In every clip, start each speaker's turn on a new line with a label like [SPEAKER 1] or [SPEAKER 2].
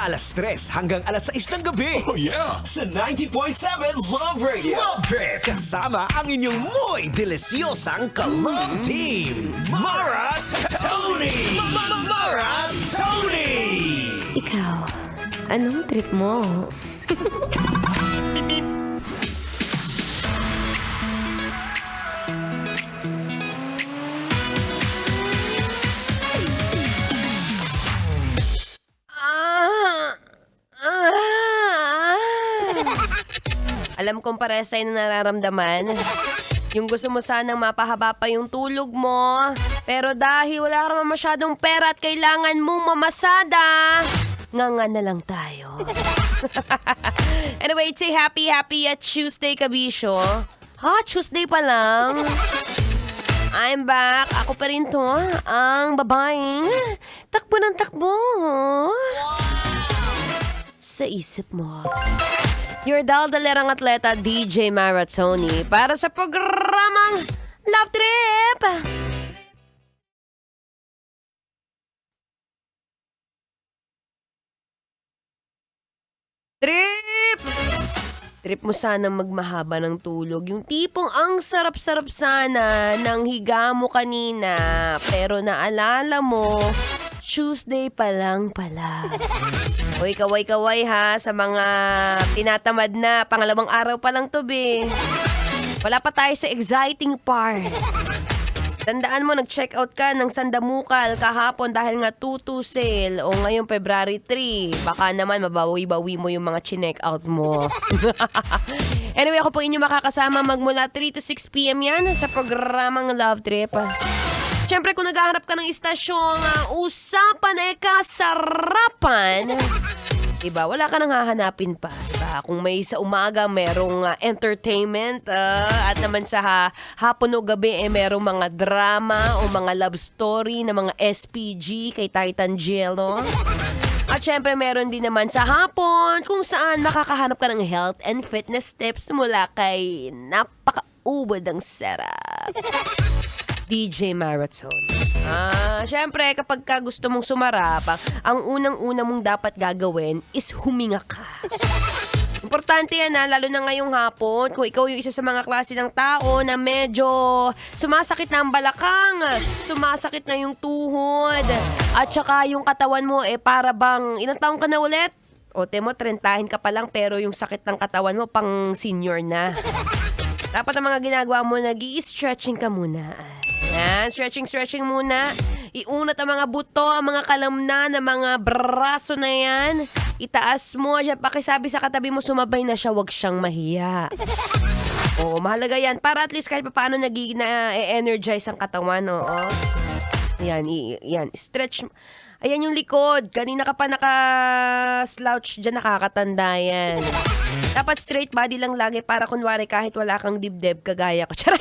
[SPEAKER 1] mula alas 3 hanggang alas 6 ng gabi.
[SPEAKER 2] Oh yeah!
[SPEAKER 1] Sa 90.7 Love Radio. Love Trip! Kasama ang inyong muy delisyosang ka-love team. Mara Tony! Mara Tony!
[SPEAKER 3] Ikaw, anong trip mo?
[SPEAKER 4] Alam kong parehas sa'yo na nararamdaman. Yung gusto mo sanang mapahaba pa yung tulog mo. Pero dahil wala ka naman masyadong pera at kailangan mong mamasada, nga na lang tayo. Anyway, say happy Tuesday, Kabisyo. Tuesday pa lang. I'm back. Ako pa rin to, ang babaeng takbo ng takbo. Sa isip mo. Your daldalerang atleta, DJ Mara Tony, para sa programang Love Trip! Trip mo sana magmahaba ng tulog. Yung tipong ang sarap-sarap sana ng higa mo kanina. Pero naalala mo, Tuesday pa lang pala. Uy, kaway-kaway ha sa mga tinatamad na. Pangalawang araw pa lang to, be. Wala pa tayo sa exciting part. Tandaan mo, nag-check out ka ng Sandamukal kahapon dahil nga 2-2 sale. O ngayon, February 3. Baka naman mabawi-bawi mo yung mga chinek out mo. Anyway, ako po inyo makakasama magmula 3 to 6 p.m. yan sa programang Love Trip. Siyempre, kung naghahanap ka ng istasyong usapan kasarapan, diba, wala ka nang hahanapin pa. Diba? Kung may sa umaga, merong entertainment at naman sa hapon o gabi, merong mga drama o mga love story na mga SPG kay Titan Jello. At syempre, meron din naman sa hapon kung saan makakahanap ka ng health and fitness tips mula kay napaka-ubod ang sarap. DJ Marathon. Syempre, kapag ka gusto mong sumarap, ang unang-una mong dapat gagawin is huminga ka. Importante yan lalo na ngayong hapon. Kung ikaw yung isa sa mga klase ng tao na medyo sumasakit na ang balakang, sumasakit na yung tuhod, at saka yung katawan mo para bang, ilang taong ka na ulit? O temo, 30 ka pa lang pero yung sakit ng katawan mo pang senior na. Dapat ang mga ginagawa mo, nag-i-stretching ka muna. Yan, stretching muna. Iunat ang mga buto, ang mga kalamnan, ang mga braso na yan. Itaas mo, siya pakisabi sa katabi mo, sumabay na siya, wag siyang mahiya. Oo, mahalaga yan. Para at least kahit paano nag-energize ang katawan, oo. Yan, stretch. Ayan yung likod. Kanina ka pa naka-slouch dyan, nakakatanda yan. Dapat straight body lang lagi para kunwari kahit wala kang dibdib, kagaya ko. Charot!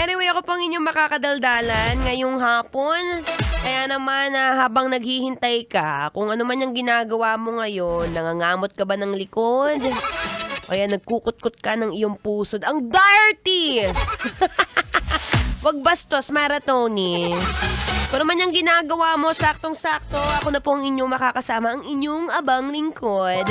[SPEAKER 4] Anyway, ako pang inyong makakadaldalan ngayong hapon. Kaya naman, habang naghihintay ka, kung ano man yung ginagawa mo ngayon, nangangamot ka ba ng likod? Kaya nagkukut-kut ka ng iyong puso. Ang dirty! Wag bastos, Maratoni. Kung naman yung ginagawa mo, saktong-sakto, ako na po ang inyong makakasama, ang inyong abang lingkod.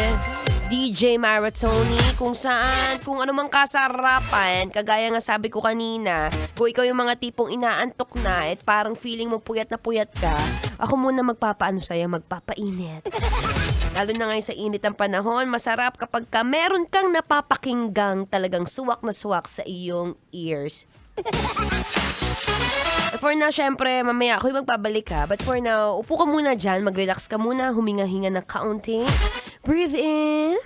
[SPEAKER 4] DJ Maratoni, kung saan, kung ano mang kasarapan, kagaya nga sabi ko kanina, kung ikaw yung mga tipong inaantok na at parang feeling mo puyat na puyat ka, ako muna magpapaano sa'yo, magpapainit. Lalo na ngayon sa init ng panahon, masarap kapag meron kang napapakinggang talagang suwak na suwak sa iyong ears. For now, syempre, mamaya ako'y magpabalik ha. But for now, upo ka muna dyan, mag-relax ka muna, huminga-hinga ng kaunti. Breathe in.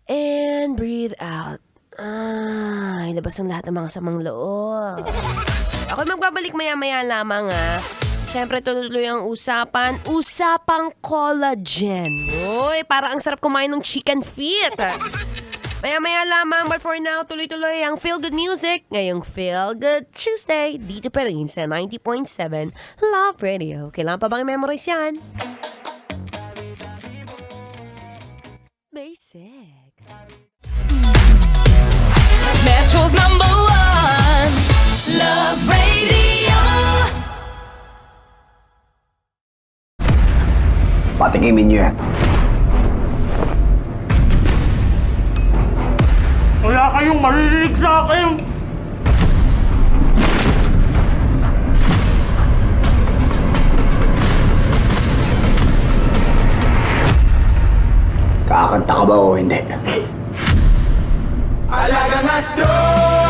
[SPEAKER 4] And breathe out. Ilabas ang lahat ng mga samang loob. Ako'y magbabalik maya-maya lamang ha. Syempre, tuloy ang usapan. Usapang collagen. Uy, para ang sarap kumain ng chicken feet. Maya-maya lamang, but for now, tuloy-tuloy ang Feel Good Music. Ngayong Feel Good Tuesday, dito pa rin sa 90.7 Love Radio. Kailangan pa bang i-memorize yan? Basic.
[SPEAKER 5] Metro's #1 Love Radio.
[SPEAKER 2] Patikimin niyo yan.
[SPEAKER 6] Wala kayong maririnig sa akin!
[SPEAKER 2] Kakanta ka ba o hindi?
[SPEAKER 1] Alagang Astro!